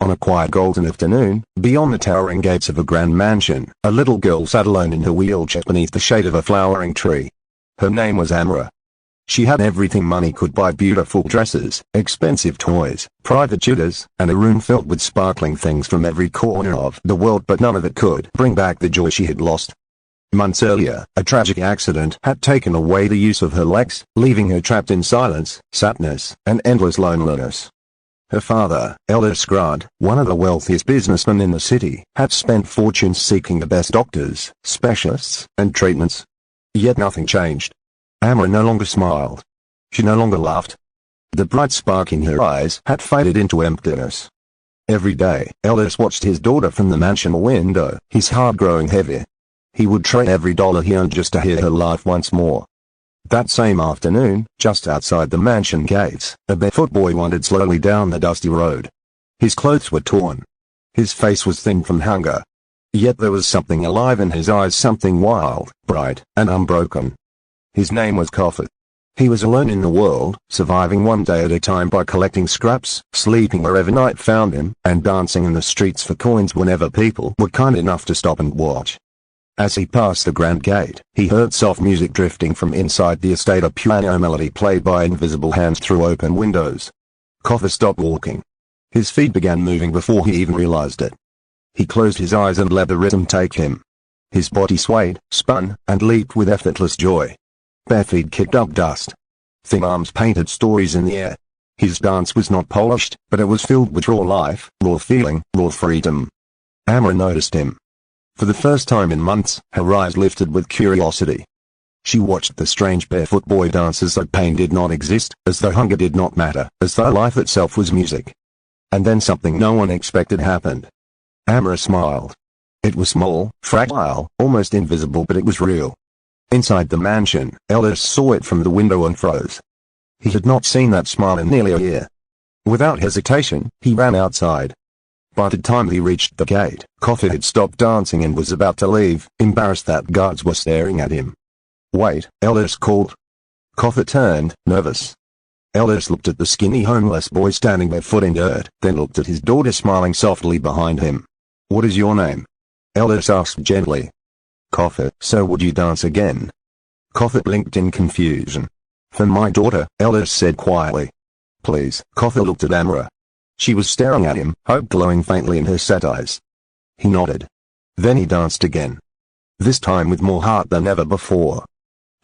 On a quiet golden afternoon, beyond the towering gates of a grand mansion, a little girl sat alone in her wheelchair beneath the shade of a flowering tree. Her name was Amara. She had everything money could buy: beautiful dresses, expensive toys, private tutors, and a room filled with sparkling things from every corner of the world, but none of it could bring back the joy she had lost. Months earlier, a tragic accident had taken away the use of her legs, leaving her trapped in silence, sadness, and endless loneliness. Her father, Elder Scrod, one of the wealthiest businessmen in the city, had spent fortunes seeking the best doctors, specialists, and treatments. Yet nothing changed. Amara no longer smiled. She no longer laughed. The bright spark in her eyes had faded into emptiness. Every day, Elders watched his daughter from the mansion window, his heart growing heavy. He would trade every dollar he earned just to hear her laugh once more. That same afternoon, just outside the mansion gates, a barefoot boy wandered slowly down the dusty road. His clothes were torn. His face was thin from hunger. Yet there was something alive in his eyes, something wild, bright, and unbroken. His name was Koffert. He was alone in the world, surviving one day at a time by collecting scraps, sleeping wherever night found him, and dancing in the streets for coins whenever people were kind enough to stop and watch. As he passed the grand gate, he heard soft music drifting from inside the estate, a piano melody played by invisible hands through open windows. Koffert stopped walking. His feet began moving before he even realized it. He closed his eyes and let the rhythm take him. His body swayed, spun, and leaped with effortless joy. Bare feet kicked up dust. Thin arms painted stories in the air. His dance was not polished, but it was filled with raw life, raw feeling, raw freedom. Amara noticed him. For the first time in months, her eyes lifted with curiosity. She watched the strange barefoot boy dance as though pain did not exist, as though hunger did not matter, as though life itself was music. And then something no one expected happened. Amara smiled. It was small, fragile, almost invisible, but it was real. Inside the mansion, Elders saw it from the window and froze. He had not seen that smile in nearly a year. Without hesitation, he ran outside. By the time he reached the gate, Koffert had stopped dancing and was about to leave, embarrassed that guards were staring at him. "Wait," Elders called. Koffert turned, nervous. Elders looked at the skinny homeless boy standing barefoot in dirt, then looked at his daughter smiling softly behind him. "What is your name?" Elders asked gently. "Koffert." "So would you dance again?" Koffert blinked in confusion. "For my daughter," Elders said quietly. "Please." Koffert looked at Amara. She was staring at him, hope glowing faintly in her sad eyes. He nodded. Then he danced again. This time with more heart than ever before.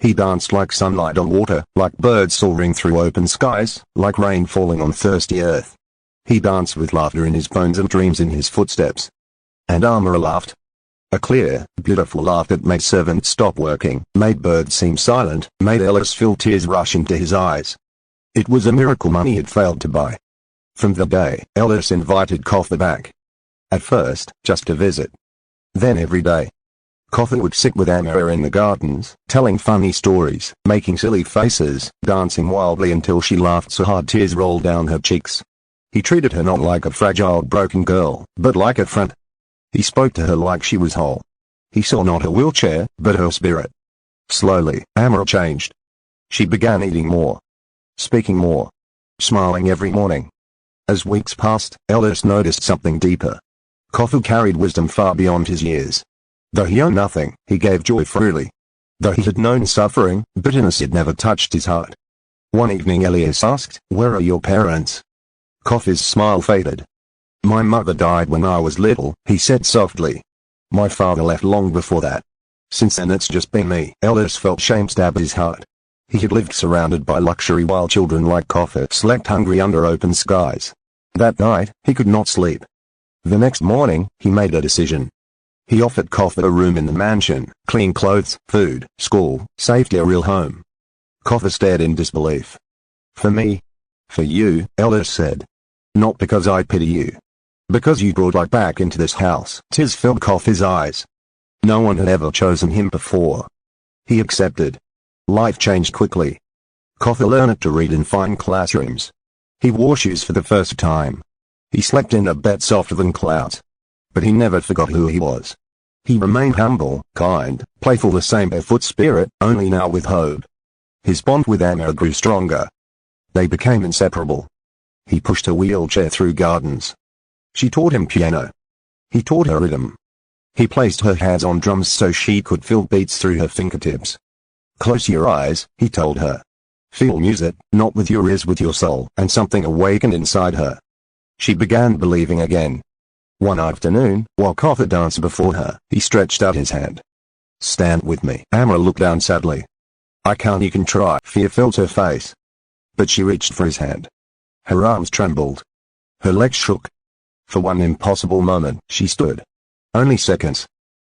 He danced like sunlight on water, like birds soaring through open skies, like rain falling on thirsty earth. He danced with laughter in his bones and dreams in his footsteps. And Amara laughed. A clear, beautiful laugh that made servants stop working, made birds seem silent, made Ellis feel tears rush into his eyes. It was a miracle money had failed to buy. From the day, Ellis invited Koffert back. At first, just to visit. Then every day. Koffert would sit with Amara in the gardens, telling funny stories, making silly faces, dancing wildly until she laughed so hard tears rolled down her cheeks. He treated her not like a fragile broken girl, but like a friend. He spoke to her like she was whole. He saw not her wheelchair, but her spirit. Slowly, Amara changed. She began eating more. Speaking more. Smiling every morning. As weeks passed, Elders noticed something deeper. Koffert carried wisdom far beyond his years. Though he owned nothing, he gave joy freely. Though he had known suffering, bitterness had never touched his heart. One evening Elias asked, "Where are your parents?" Koffert's smile faded. "My mother died when I was little," he said softly. "My father left long before that. Since then it's just been me." Elders felt shame stab his heart. He had lived surrounded by luxury while children like Koffert slept hungry under open skies. That night, he could not sleep. The next morning, he made a decision. He offered Koffert a room in the mansion, clean clothes, food, school, safety, a real home. Koffert stared in disbelief. "For me?" "For you," Elders said. "Not because I pity you. Because you brought life back into this house." Tears filled Koffert's eyes. No one had ever chosen him before. He accepted. Life changed quickly. Koffert learned to read in fine classrooms. He wore shoes for the first time. He slept in a bed softer than clouds. But he never forgot who he was. He remained humble, kind, playful, the same barefoot spirit, only now with hope. His bond with Amara grew stronger. They became inseparable. He pushed her wheelchair through gardens. She taught him piano. He taught her rhythm. He placed her hands on drums so she could feel beats through her fingertips. Close your eyes, he told her. Feel music, not with your ears, with your soul, and something awakened inside her. She began believing again. One afternoon, while Koffer danced before her, he stretched out his hand. Stand with me. Amra looked down sadly. I can't, you can try. Fear filled her face. But she reached for his hand. Her arms trembled. Her legs shook. For one impossible moment, she stood. Only seconds.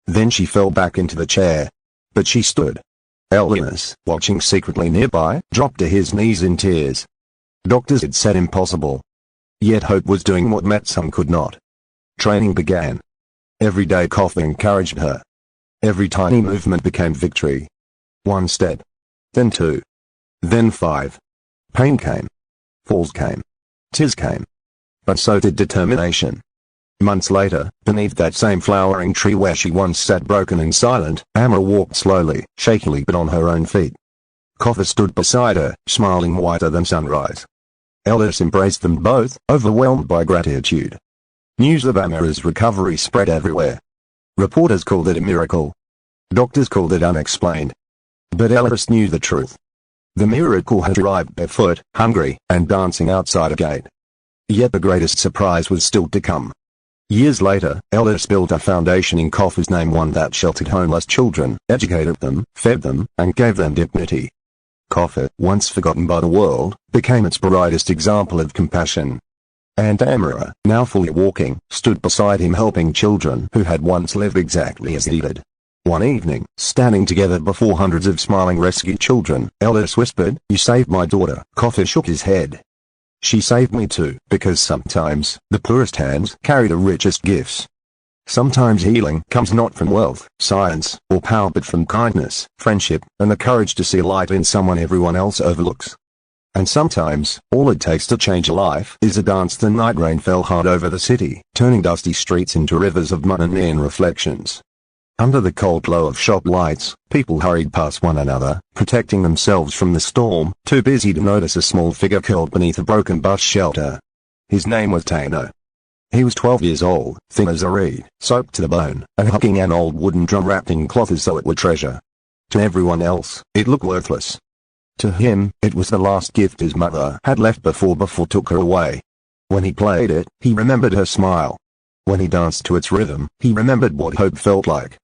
Then she fell back into the chair. But she stood. Ellis, watching secretly nearby, dropped to his knees in tears. Doctors had said impossible. Yet hope was doing what Metsum could not. Training began. Every day Koffer encouraged her. Every tiny movement became victory. 1 step. Then 2. Then 5. Pain came. Falls came. Tears came. But so did determination. Months later, beneath that same flowering tree where she once sat broken and silent, Amra walked slowly, shakily but on her own feet. Koffer stood beside her, smiling whiter than sunrise. Elders embraced them both, overwhelmed by gratitude. News of Amra's recovery spread everywhere. Reporters called it a miracle. Doctors called it unexplained. But Ellis knew the truth. The miracle had arrived barefoot, hungry, and dancing outside a gate. Yet the greatest surprise was still to come. Years later, Ellis built a foundation in Koffer's name, one that sheltered homeless children, educated them, fed them, and gave them dignity. Koffer, once forgotten by the world, became its brightest example of compassion. And Amra, now fully walking, stood beside him helping children who had once lived exactly as he did. One evening, standing together before hundreds of smiling rescued children, Ellis whispered, "You saved my daughter." Koffer shook his head. "She saved me too, because sometimes, the poorest hands carry the richest gifts. Sometimes healing comes not from wealth, science, or power but from kindness, friendship, and the courage to see a light in someone everyone else overlooks. And sometimes, all it takes to change a life is a dance." The night rain fell hard over the city, turning dusty streets into rivers of mud and neon reflections. Under the cold glow of shop lights, people hurried past one another, protecting themselves from the storm, too busy to notice a small figure curled beneath a broken bus shelter. His name was Tano. He was 12 years old, thin as a reed, soaked to the bone, and hugging an old wooden drum wrapped in cloth as though it were treasure. To everyone else, it looked worthless. To him, it was the last gift his mother had left before took her away. When he played it, he remembered her smile. When he danced to its rhythm, he remembered what hope felt like.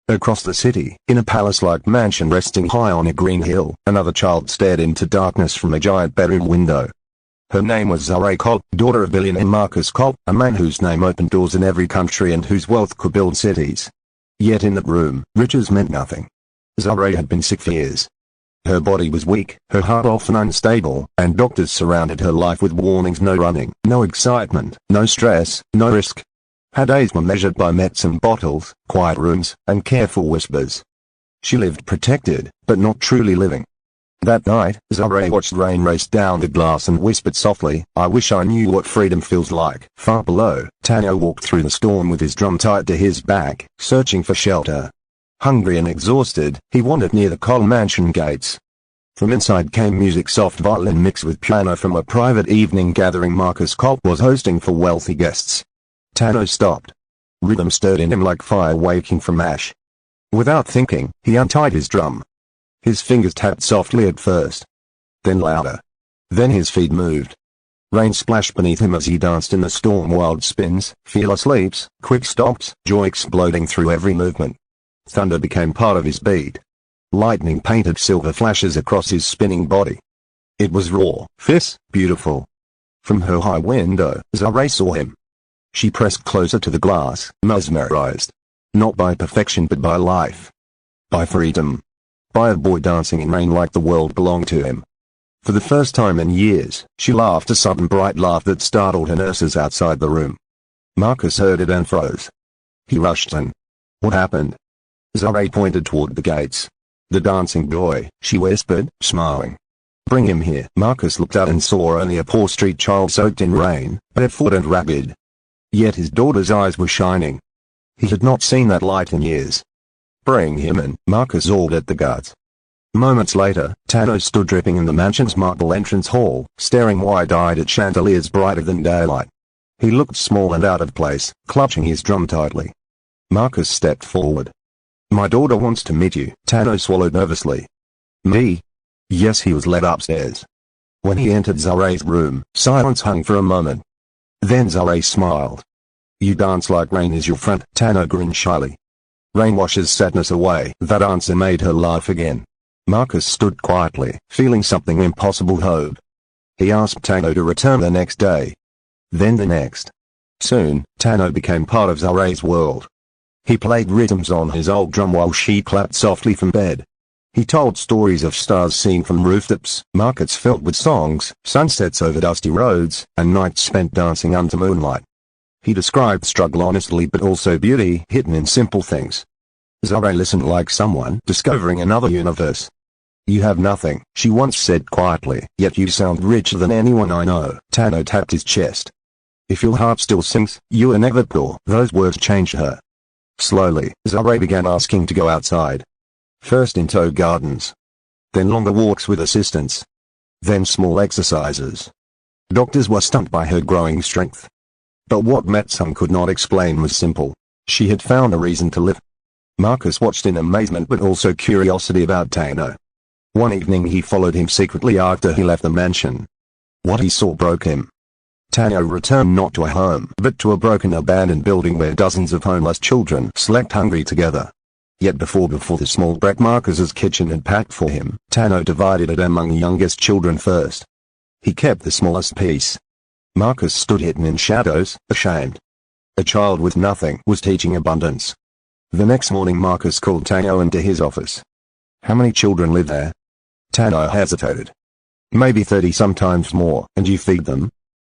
Across the city, in a palace-like mansion resting high on a green hill, another child stared into darkness from a giant bedroom window. Her name was Zare Kopp, daughter of billionaire Marcus Kopp, a man whose name opened doors in every country and whose wealth could build cities. Yet in that room, riches meant nothing. Zare had been sick for years. Her body was weak, her heart often unstable, and doctors surrounded her life with warnings: no running, no excitement, no stress, no risk. Her days were measured by medicine bottles, quiet rooms, and careful whispers. She lived protected, but not truly living. That night, Zare watched rain race down the glass and whispered softly, "I wish I knew what freedom feels like." Far below, Tano walked through the storm with his drum tied to his back, searching for shelter. Hungry and exhausted, he wandered near the Cole mansion gates. From inside came music, soft violin mixed with piano from a private evening gathering Marcus Kopp was hosting for wealthy guests. Tano stopped. Rhythm stirred in him like fire waking from ash. Without thinking, he untied his drum. His fingers tapped softly at first. Then louder. Then his feet moved. Rain splashed beneath him as he danced in the storm, wild spins, fearless leaps, quick stops, joy exploding through every movement. Thunder became part of his beat. Lightning painted silver flashes across his spinning body. It was raw, fierce, beautiful. From her high window, Zare saw him. She pressed closer to the glass, mesmerized. Not by perfection but by life. By freedom. By a boy dancing in rain like the world belonged to him. For the first time in years, she laughed, a sudden bright laugh that startled her nurses outside the room. Marcus heard it and froze. He rushed in. What happened? Zare pointed toward the gates. The dancing boy, she whispered, smiling. Bring him here. Marcus looked out and saw only a poor street child soaked in rain, barefoot and ragged. Yet his daughter's eyes were shining. He had not seen that light in years. Bring him in, Marcus ordered the guards. Moments later, Tano stood dripping in the mansion's marble entrance hall, staring wide-eyed at chandeliers brighter than daylight. He looked small and out of place, clutching his drum tightly. Marcus stepped forward. "My daughter wants to meet you." Tano swallowed nervously. "Me?" Yes, he was led upstairs. When he entered Zare's room, silence hung for a moment. Then Zare smiled. "You dance like Rain is your friend." Tano grinned shyly. "Rain washes sadness away." That answer made her laugh again. Marcus stood quietly, feeling something impossible hope. He asked Tano to return the next day. Then the next. Soon, Tano became part of Zare's world. He played rhythms on his old drum while she clapped softly from bed. He told stories of stars seen from rooftops, markets filled with songs, sunsets over dusty roads, and nights spent dancing under moonlight. He described struggle honestly but also beauty hidden in simple things. Zare listened like someone discovering another universe. "You have nothing," she once said quietly, "yet you sound richer than anyone I know." Tano tapped his chest. "If your heart still sings, you are never poor." Those words changed her. Slowly, Zare began asking to go outside. First into gardens. Then longer walks with assistants. Then small exercises. Doctors were stunned by her growing strength. But what met some could not explain was simple. She had found a reason to live. Marcus watched in amazement but also curiosity about Tano. One evening he followed him secretly after he left the mansion. What he saw broke him. Tano returned not to a home but to a broken abandoned building where dozens of homeless children slept hungry together. Yet before the small break Marcus's kitchen had packed for him, Tano divided it among the youngest children first. He kept the smallest piece. Marcus stood hidden in shadows, ashamed. A child with nothing was teaching abundance. The next morning Marcus called Tano into his office. "How many children live there?" Tano hesitated. "Maybe 30, sometimes more." "And you feed them?"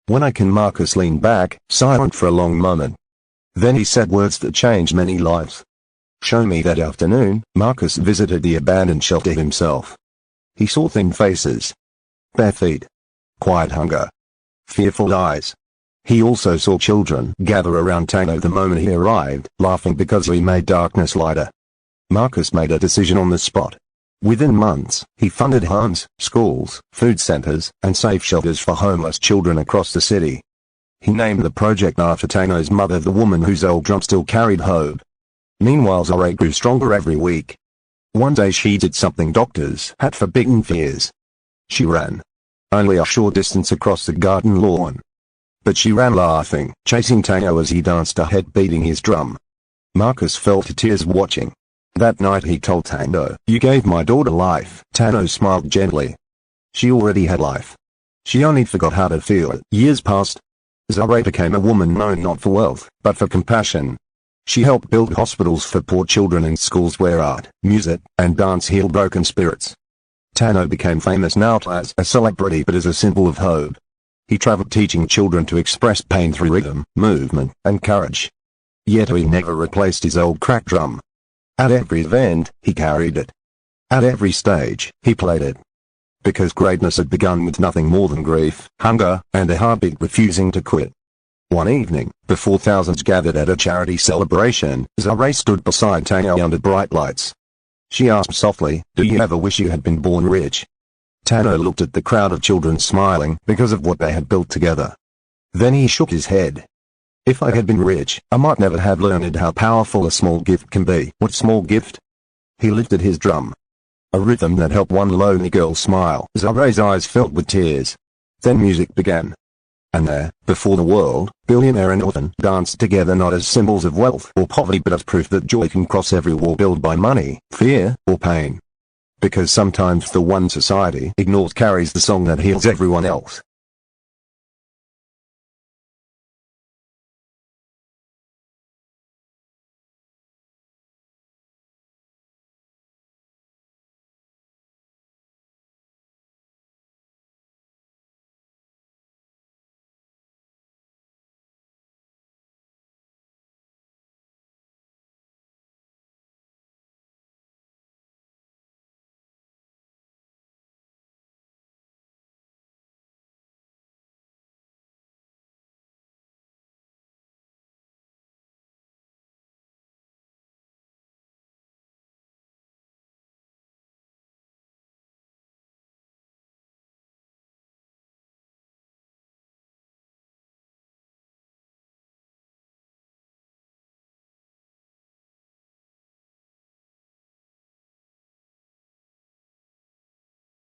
"When I can." Marcus leaned back, silent for a long moment. Then he said words that changed many lives. "Show me." That afternoon, Marcus visited the abandoned shelter himself. He saw thin faces, bare feet, quiet hunger, fearful eyes. He also saw children gather around Tano the moment he arrived, laughing because he made darkness lighter. Marcus made a decision on the spot. Within months, he funded homes, schools, food centers, and safe shelters for homeless children across the city. He named the project after Tano's mother, the woman whose old drum still carried hope. Meanwhile Zare grew stronger every week. One day she did something doctors had forbidden fears. She ran. Only a short distance across the garden lawn. But she ran laughing, chasing Tano as he danced ahead beating his drum. Marcus fell to tears watching. That night he told Tano, "You gave my daughter life." Tano smiled gently. She already had life. She only forgot how to feel it. Years passed. Zare became a woman known not for wealth, but for compassion. She helped build hospitals for poor children and schools where art, music, and dance healed broken spirits. Tano became famous not as a celebrity but as a symbol of hope. He traveled teaching children to express pain through rhythm, movement, and courage. Yet he never replaced his old crack drum. At every event, he carried it. At every stage, he played it. Because greatness had begun with nothing more than grief, hunger, and a heartbeat refusing to quit. One evening, before thousands gathered at a charity celebration, Zare stood beside Tano under bright lights. She asked softly, "Do you ever wish you had been born rich?" Tano looked at the crowd of children smiling because of what they had built together. Then he shook his head. "If I had been rich, I might never have learned how powerful a small gift can be." "What small gift?" He lifted his drum. A rhythm that helped one lonely girl smile. Zare's eyes filled with tears. Then music began. And there, before the world, Billionaire and orphan danced together not as symbols of wealth or poverty but as proof that joy can cross every wall built by money, fear, or pain. Because sometimes the one society ignores carries the song that heals everyone else.